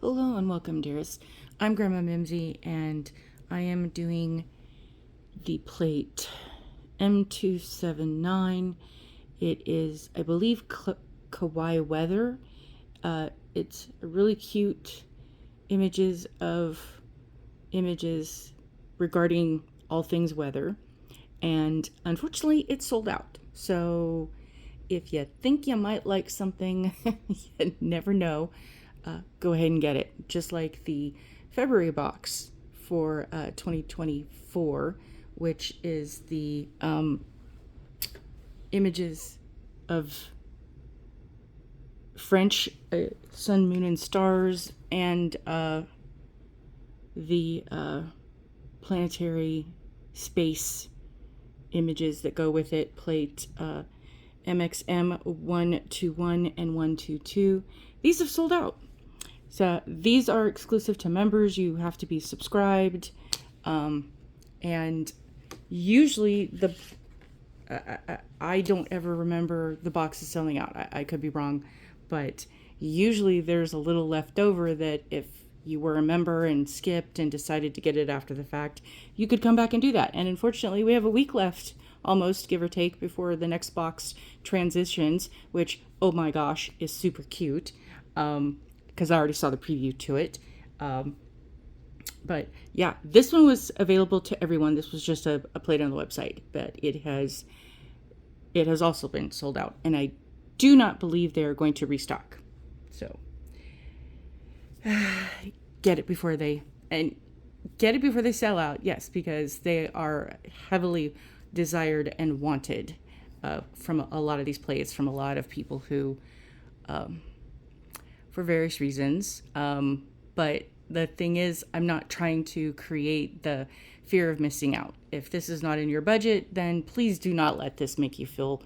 Hello and welcome, dearest. I'm Grandma Mimsy, and I am doing the plate M279. It is, I believe, Kawaii weather. It's really cute images regarding all things weather, and unfortunately, it's sold out. So if you think you might like something, you never know. Go ahead and get it. Just like the February box for 2024, which is the images of French sun, moon, and stars, and the planetary space images that go with it. Plate MXM 121 and 122. These have sold out. So these are exclusive to members. You have to be subscribed. And usually I don't ever remember the boxes selling out. I could be wrong, but usually there's a little left over that if you were a member and skipped and decided to get it after the fact, you could come back and do that. And unfortunately, we have a week left, almost, give or take, before the next box transitions, which, oh my gosh, is super cute, because I already saw the preview to it. But yeah, this one was available to everyone. This was just a plate on the website, but it has also been sold out, and I do not believe they're going to restock. So get it before they sell out. Yes, because they are heavily desired and wanted from a lot of these plays, from a lot of people who, for various reasons. But the thing is, I'm not trying to create the fear of missing out. If this is not in your budget, then please do not let this make you feel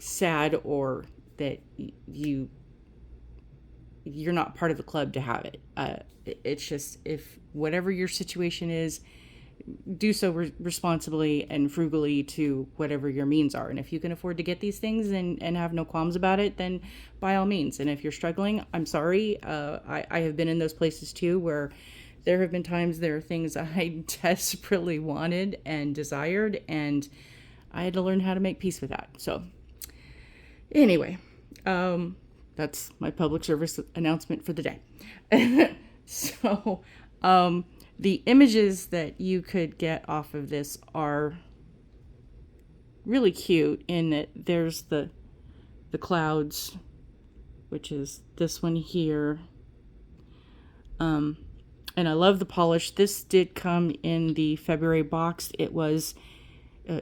sad, or that you're not part of the club to have it. It's just, if whatever your situation is, do so responsibly and frugally to whatever your means are. And if you can afford to get these things and have no qualms about it, then by all means. And if you're struggling, I'm sorry. I have been in those places too, where there have been times there are things I desperately wanted and desired, and I had to learn how to make peace with that. So anyway, that's my public service announcement for the day. So, the images that you could get off of this are really cute, in that there's the clouds, which is this one here. And I love the polish. This did come in the February box. It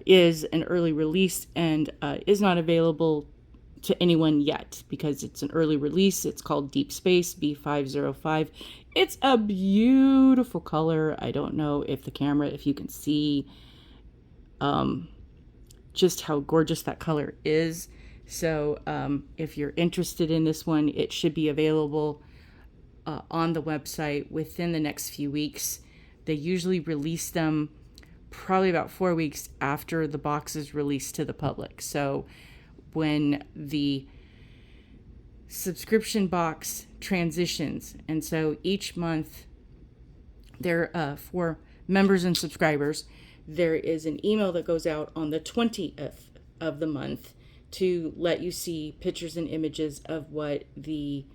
is an early release, and is not available to anyone yet because it's an early release. It's called Deep Space B505. It's a beautiful color. I don't know if you can see just how gorgeous that color is. So if you're interested in this one, it should be available on the website within the next few weeks. They usually release them probably about 4 weeks after the box is released to the public. So when the subscription box transitions, and so each month there, for members and subscribers, there is an email that goes out on the 20th of the month to let you see pictures and images of what the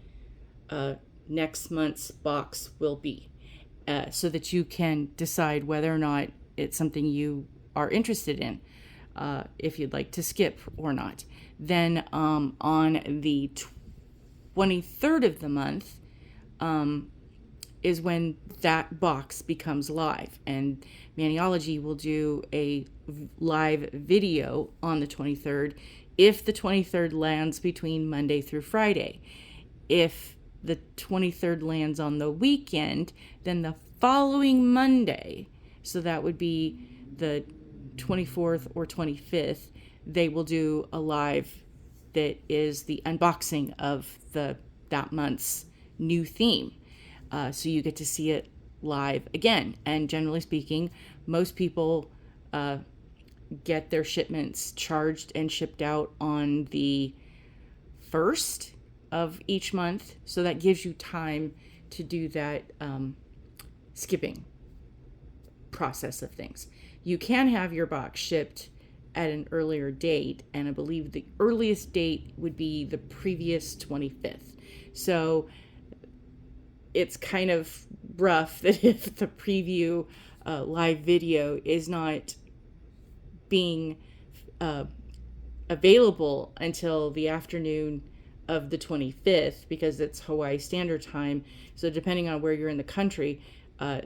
next month's box will be, so that you can decide whether or not it's something you are interested in, if you'd like to skip or not. Then on the 23rd of the month is when that box becomes live, and Maniology will do a live video on the 23rd if the 23rd lands between Monday through Friday. If the 23rd lands on the weekend, then the following Monday, so that would be the 24th or 25th, they will do a live that is the unboxing of that month's new theme. So you get to see it live again. And generally speaking, most people get their shipments charged and shipped out on the 1st, of each month. So that gives you time to do that skipping process of things. You can have your box shipped at an earlier date, and I believe the earliest date would be the previous 25th. So it's kind of rough that if the preview live video is not being available until the afternoon of the 25th, because it's Hawaii Standard Time. So depending on where you're in the country,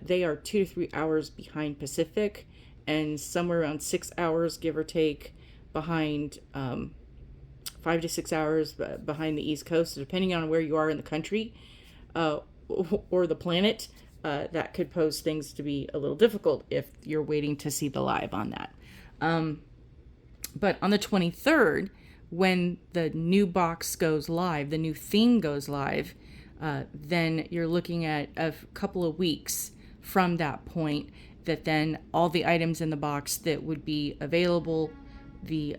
they are 2 to 3 hours behind Pacific, and somewhere around 6 hours, give or take, behind 5 to 6 hours behind the East Coast. So depending on where you are in the country or the planet, that could pose things to be a little difficult if you're waiting to see the live on that. But on the 23rd, when the new box goes live, the new theme goes live, then you're looking at a couple of weeks from that point, that then all the items in the box that would be available, the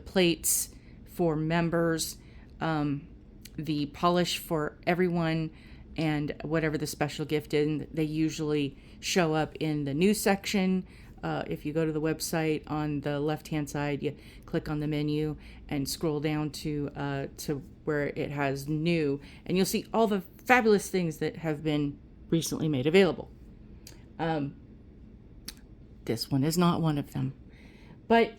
plates for members, the polish for everyone, and whatever the special gift is, they usually show up in the news section. If you go to the website, on the left-hand side, you click on the menu and scroll down to where it has new, and you'll see all the fabulous things that have been recently made available. This one is not one of them, but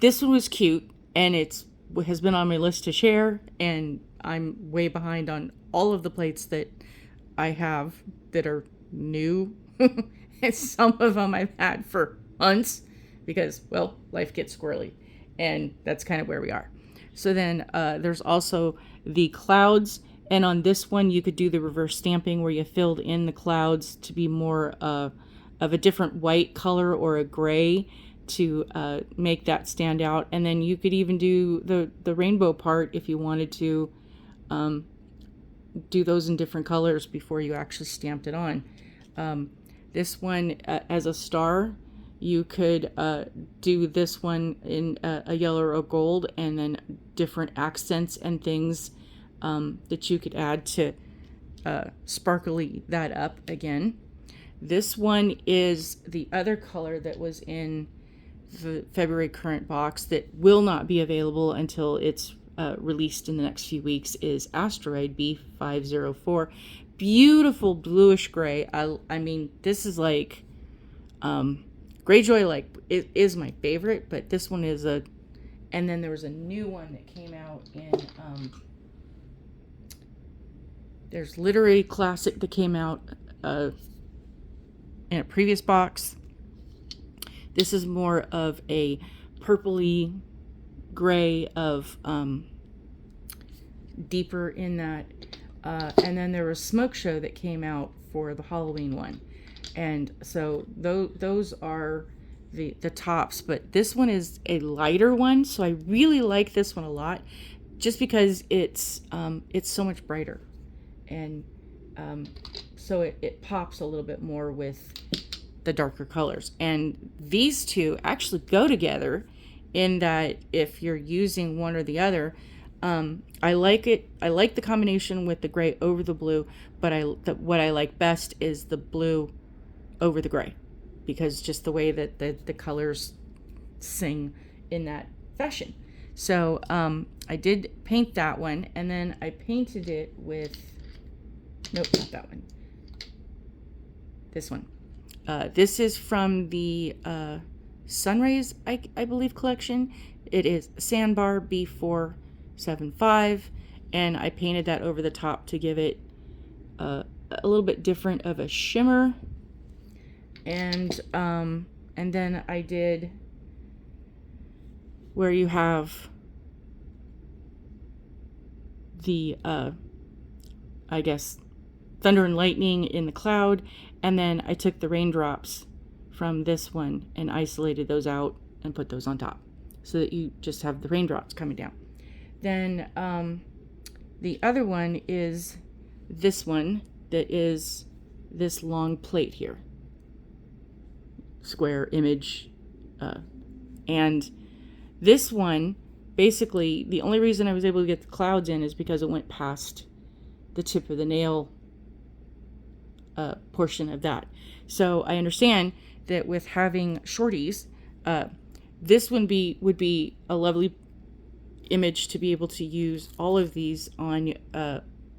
this one was cute, and it has been on my list to share, and I'm way behind on all of the plates that I have that are new. And some of them I've had for months because, well, life gets squirrely, and that's kind of where we are. So then there's also the clouds, and on this one you could do the reverse stamping where you filled in the clouds to be more of a different white color or a gray to make that stand out. And then you could even do the rainbow part if you wanted to do those in different colors before you actually stamped it on. This one, as a star, you could do this one in a yellow or gold, and then different accents and things that you could add to sparkly that up again. This one is the other color that was in the February current box that will not be available until it's released in the next few weeks, is Asteroid B504. Beautiful bluish gray. I mean, this is like Greyjoy, like, it is my favorite, but this one is a, and then there was a new one that came out in there's Literary Classic that came out in a previous box. This is more of a purpley gray of deeper in that. And then there was Smoke Show that came out for the Halloween one. And so those are the tops. But this one is a lighter one. So I really like this one a lot, just because it's so much brighter. And so it pops a little bit more with the darker colors. And these two actually go together in that if you're using one or the other, I like it. I like the combination with the gray over the blue, but what I like best is the blue over the gray, because just the way that the colors sing in that fashion. So I did paint that one, and then I painted it with, nope, not that one. This one. This is from the Sunrays, I believe, collection. It is Sandbar B475, and I painted that over the top to give it a little bit different of a shimmer. And then I did where you have the I guess thunder and lightning in the cloud, and then I took the raindrops from this one and isolated those out and put those on top, so that you just have the raindrops coming down. Then the other one is this one that is this long plate here, square image, and this one basically, the only reason I was able to get the clouds in is because it went past the tip of the nail portion of that. So I understand that with having Shorties, this would be a lovely image to be able to use all of these on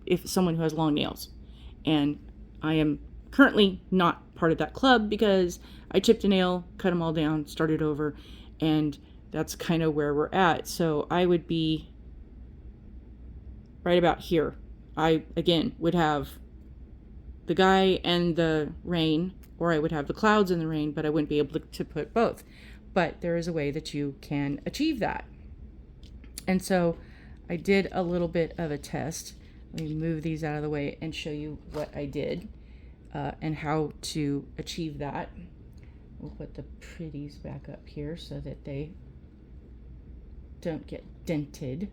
if someone who has long nails. And I am currently not part of that club because I chipped a nail, cut them all down, started over, and that's kind of where we're at. So I would be right about here. I, again, would have the guy and the rain, or I would have the clouds and the rain, but I wouldn't be able to put both. But there is a way that you can achieve that. And so I did a little bit of a test. Let me move these out of the way and show you what I did and how to achieve that. We'll put the pretties back up here so that they don't get dented.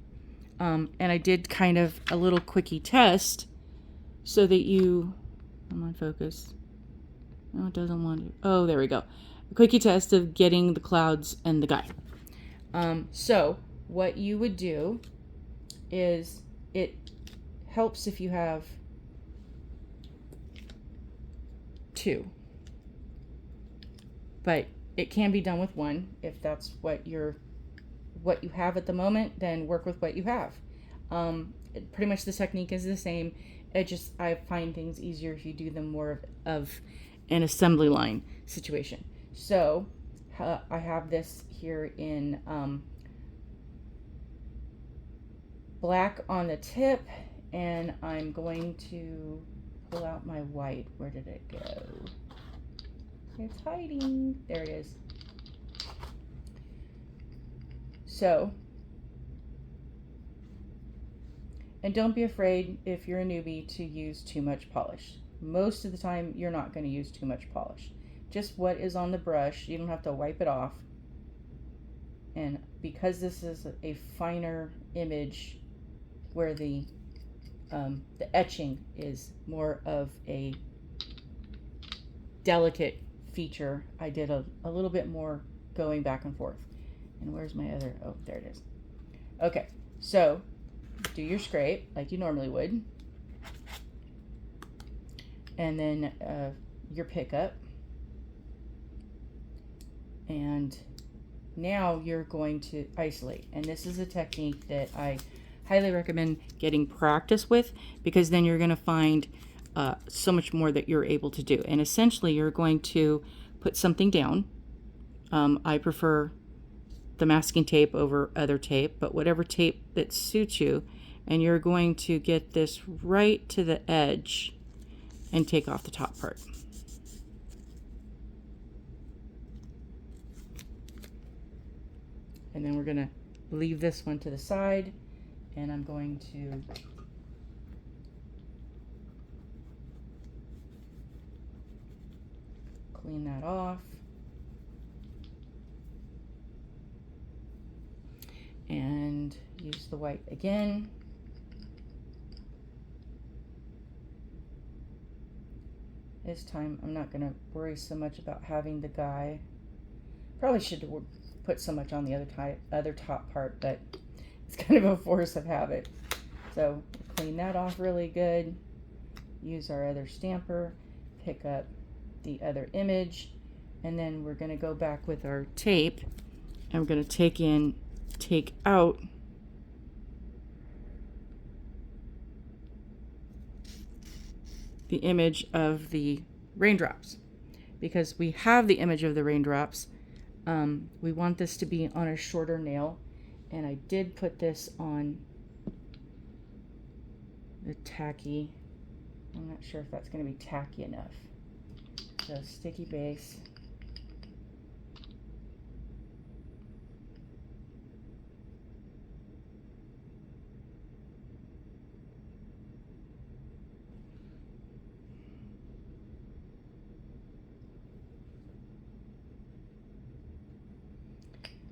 And I did kind of a little quickie test so that you, I'm on focus. No, it doesn't want to. Oh, there we go. A quickie test of getting the clouds and the guy. So what you would do is, it helps if you have two, but it can be done with one. If that's what you have at the moment, then work with what you have. Pretty much the technique is the same. I find things easier if you do them more of an assembly line situation. So I have this here in black on the tip, and I'm going to pull out my white. Where did it go? It's hiding. There it is. So, and don't be afraid if you're a newbie to use too much polish. Most of the time you're not going to use too much polish. Just what is on the brush. You don't have to wipe it off. And because this is a finer image where the etching is more of a delicate feature, I did a little bit more going back and forth. And where's my other, oh, there it is. Okay, so do your scrape like you normally would. And then your pickup. And now you're going to isolate. And this is a technique that I highly recommend getting practice with, because then you're going to find so much more that you're able to do. And essentially you're going to put something down. I prefer the masking tape over other tape, but whatever tape that suits you, and you're going to get this right to the edge and take off the top part. And then we're going to leave this one to the side, and I'm going to clean that off. And use the white again. This time I'm not going to worry so much about having the guy. Probably should put so much on the other top part, but it's kind of a force of habit. So clean that off really good. Use our other stamper, pick up the other image, and then we're going to go back with our tape, and we're going to take out the image of the raindrops. Because we have the image of the raindrops, we want this to be on a shorter nail, and I did put this on the tacky. I'm not sure if that's going to be tacky enough. So sticky base.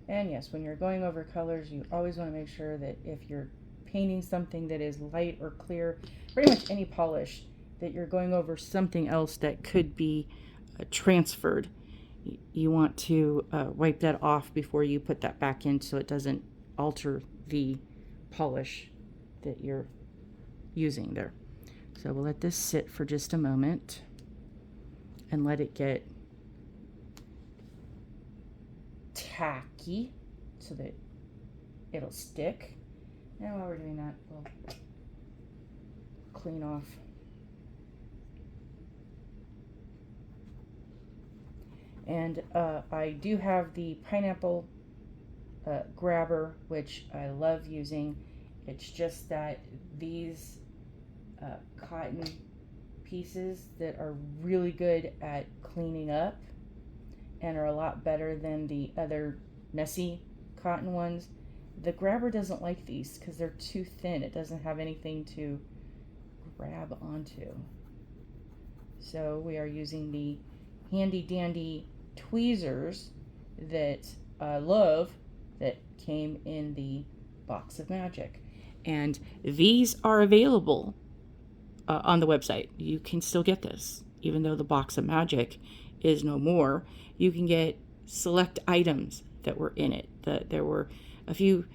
And yes, when you're going over colors, you always want to make sure that if you're painting something that is light or clear, pretty much any polish, that you're going over something else that could be transferred. You want to wipe that off before you put that back in so it doesn't alter the polish that you're using there. So we'll let this sit for just a moment and let it get tacky so that it'll stick. And while we're doing that, we'll clean off and I do have the pineapple grabber, which I love using. It's just that these cotton pieces that are really good at cleaning up and are a lot better than the other messy cotton ones. The grabber doesn't like these because they're too thin. It doesn't have anything to grab onto. So we are using the handy dandy tweezers that I love that came in the box of magic. And these are available on the website. You can still get this, even though the box of magic is no more. You can get select items that were in it. There were a few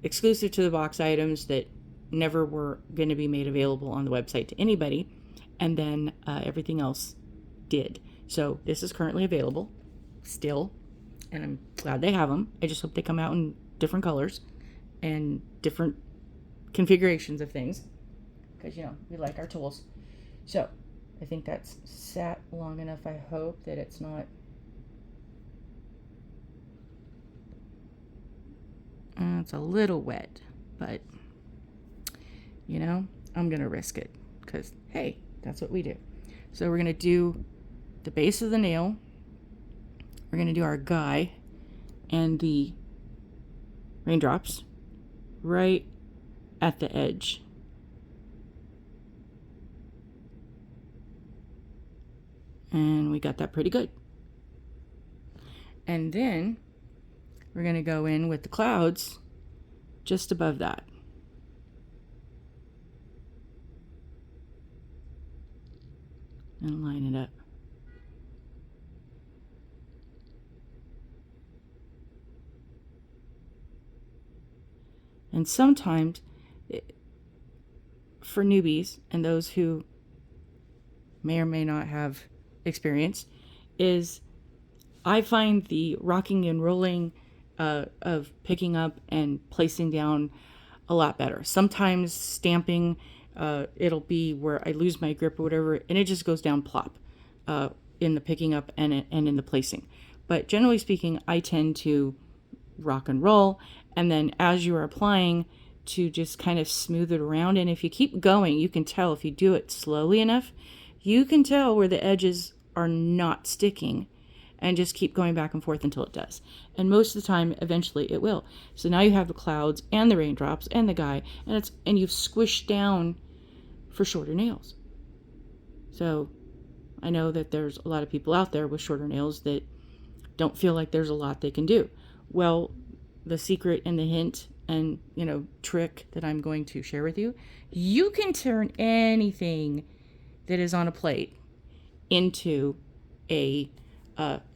exclusive to the box items that never were going to be made available on the website to anybody, and then everything else did. So this is currently available still, and I'm glad they have them. I just hope they come out in different colors and different configurations of things, because, you know, we like our tools. So I think that's sat long enough. I hope that it's not it's a little wet, but, you know, I'm gonna risk it because, hey, that's what we do. So we're gonna do the base of the nail, we're gonna do our guy and the raindrops right at the edge. And we got that pretty good. And then we're going to go in with the clouds just above that. And line it up. And sometimes, for newbies and those who may or may not have experience, is I find the rocking and rolling of picking up and placing down a lot better. Sometimes stamping, it'll be where I lose my grip or whatever, and it just goes down plop in the picking up and in the placing. But generally speaking, I tend to rock and roll, and then as you are applying, to just kind of smooth it around. And if you keep going, you can tell, if you do it slowly enough, you can tell where the edges are not sticking, and just keep going back and forth until it does. And most of the time, eventually it will. So now you have the clouds and the raindrops and the guy, and you've squished down for shorter nails. So I know that there's a lot of people out there with shorter nails that don't feel like there's a lot they can do. Well, the secret and the hint and, you know, trick that I'm going to share with you, you can turn anything that is on a plate into a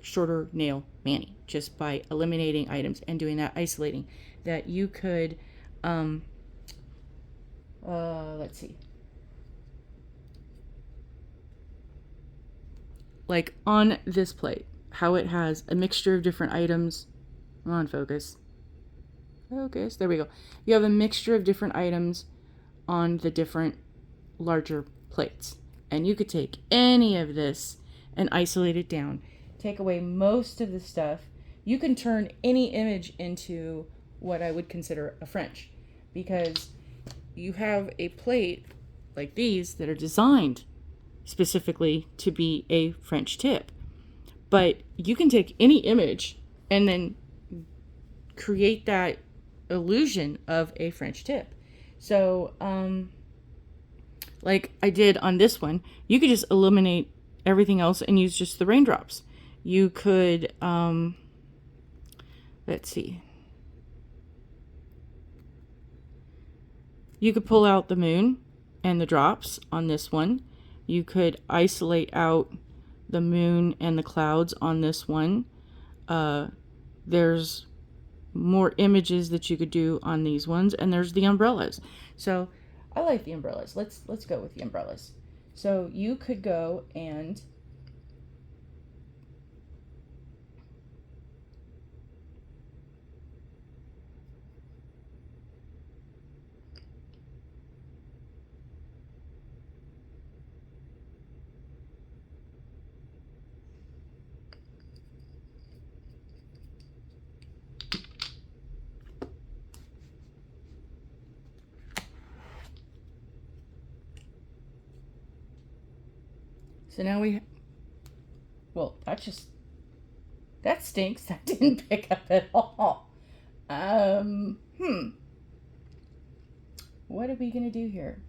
shorter nail mani just by eliminating items and doing that isolating. That you could, let's see, like on this plate, how it has a mixture of different items. Come on, focus. Focus. There we go. You have a mixture of different items on the different larger plates. And you could take any of this and isolate it down. Take away most of the stuff. You can turn any image into what I would consider a French, because you have a plate like these that are designed specifically to be a French tip. But you can take any image and then create that illusion of a French tip. So, like I did on this one, you could just eliminate everything else and use just the raindrops. You could, let's see. You could pull out the moon and the drops on this one. You could isolate out the moon and the clouds on this one. There's more images that you could do on these ones. And there's the umbrellas. So I like the umbrellas. Let's go with the umbrellas. So you could go and so now well, that stinks. That didn't pick up at all. What are we going to do here?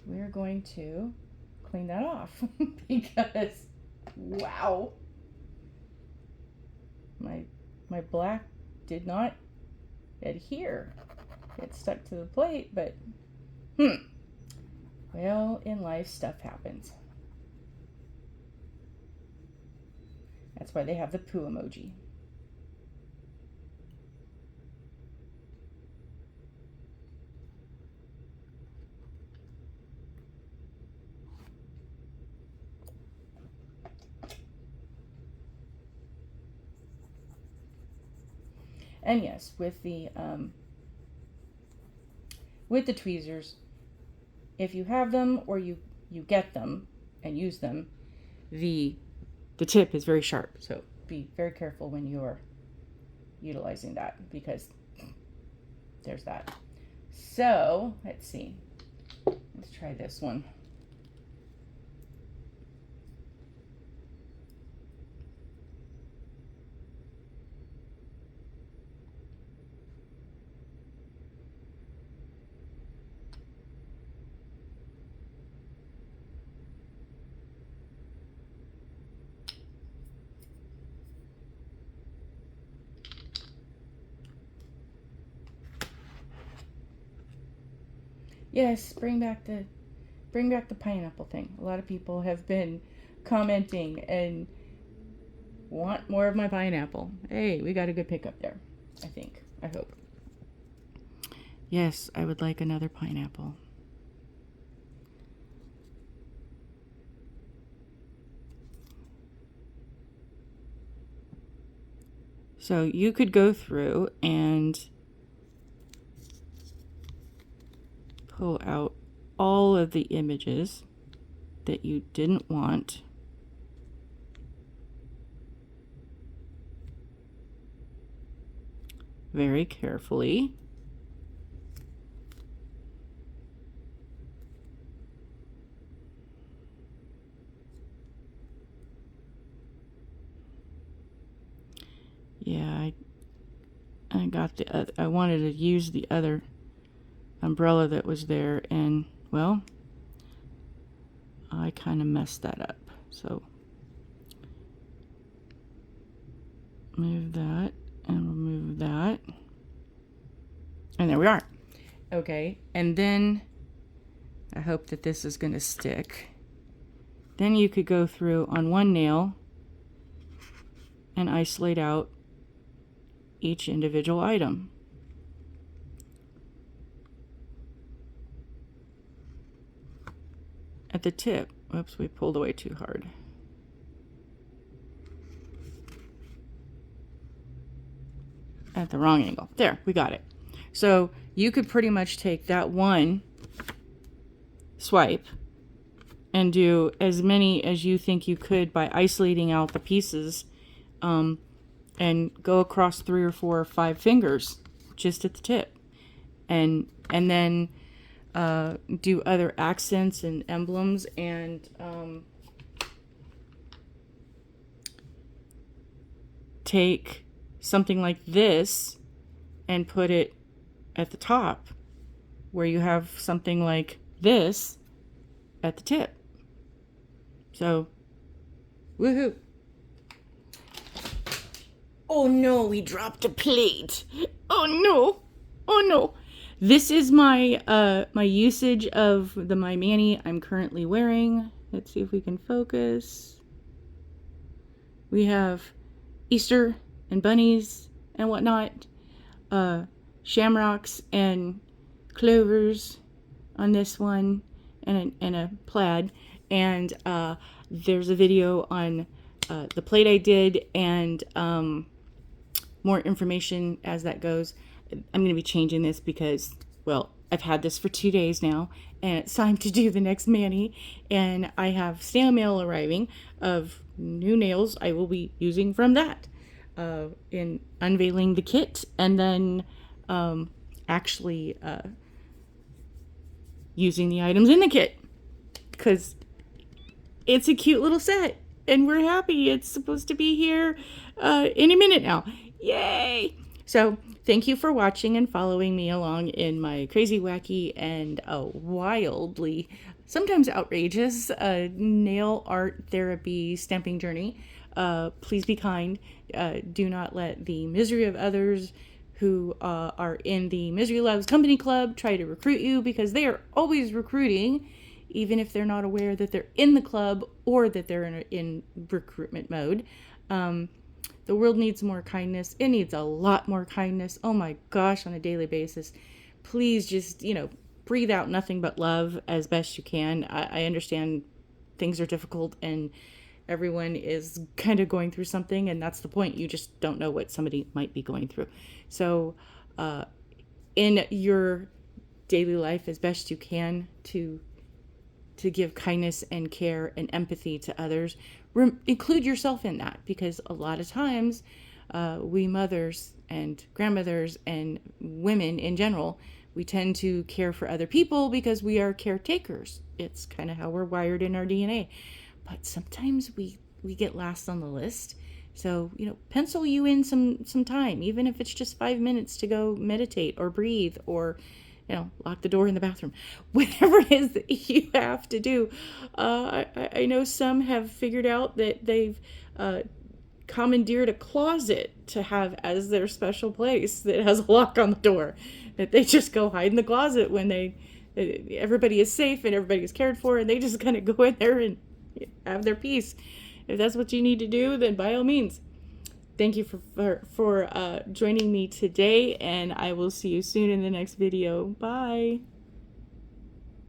We're going to clean that off because, wow, my black did not adhere. It stuck to the plate, but, well, in life, stuff happens. That's why they have the poo emoji. And yes, with the tweezers, if you have them or you get them and use them, the tip is very sharp. So be very careful when you're utilizing that, because there's that. So let's see. Let's try this one. Yes, bring back the pineapple thing. A lot of people have been commenting and want more of my pineapple. Hey, we got a good pickup there, I think. I hope. Yes, I would like another pineapple. So you could go through and pull out all of the images that you didn't want. Very carefully. Yeah, I got the other, I wanted to use the other umbrella that was there, and well, I kind of messed that up. So move that, and we'll move that, and there we are. Okay, and then I hope that this is going to stick. Then you could go through on one nail and isolate out each individual item. At the tip. Oops, we pulled away too hard. At the wrong angle. There, we got it. So you could pretty much take that one swipe and do as many as you think you could by isolating out the pieces, and go across 3 or 4 or 5 fingers just at the tip, and then do other accents and emblems, and take something like this and put it at the top where you have something like this at the tip. So, woohoo. Oh no, we dropped a plate. Oh no. Oh no. This is my my usage of the My Mani I'm currently wearing. Let's see if we can focus. We have Easter and bunnies and whatnot. shamrocks and clovers on this one, and a plaid. And there's a video on the plate I did, and more information as that goes. I'm going to be changing this because, well, I've had this for 2 days now, and it's time to do the next mani, and I have snail mail arriving of new nails I will be using from that in unveiling the kit, and then actually using the items in the kit, because it's a cute little set, and we're happy it's supposed to be here any minute now. Yay! So thank you for watching and following me along in my crazy, wacky, and wildly, sometimes outrageous nail art therapy stamping journey. Please be kind. Do not let the misery of others who are in the Misery Loves Company Club try to recruit you, because they are always recruiting, even if they're not aware that they're in the club or that they're in recruitment mode. The world needs more kindness. It needs a lot more kindness. Oh my gosh, on a daily basis. Please just, breathe out nothing but love as best you can. I understand things are difficult and everyone is kind of going through something, and that's the point. You just don't know what somebody might be going through. So in your daily life, as best you can, to give kindness and care and empathy to others, include yourself in that, because a lot of times we mothers and grandmothers and women in general, we tend to care for other people because we are caretakers. It's kind of how we're wired in our DNA. But sometimes we get last on the list. So, pencil you in some time, even if it's just 5 minutes to go meditate or breathe or lock the door in the bathroom, whatever it is that you have to do. I know some have figured out that they've commandeered a closet to have as their special place that has a lock on the door, that they just go hide in the closet when everybody is safe and everybody is cared for, and they just kind of go in there and have their peace. If that's what you need to do, then by all means. Thank you for joining me today, and I will see you soon in the next video. Bye.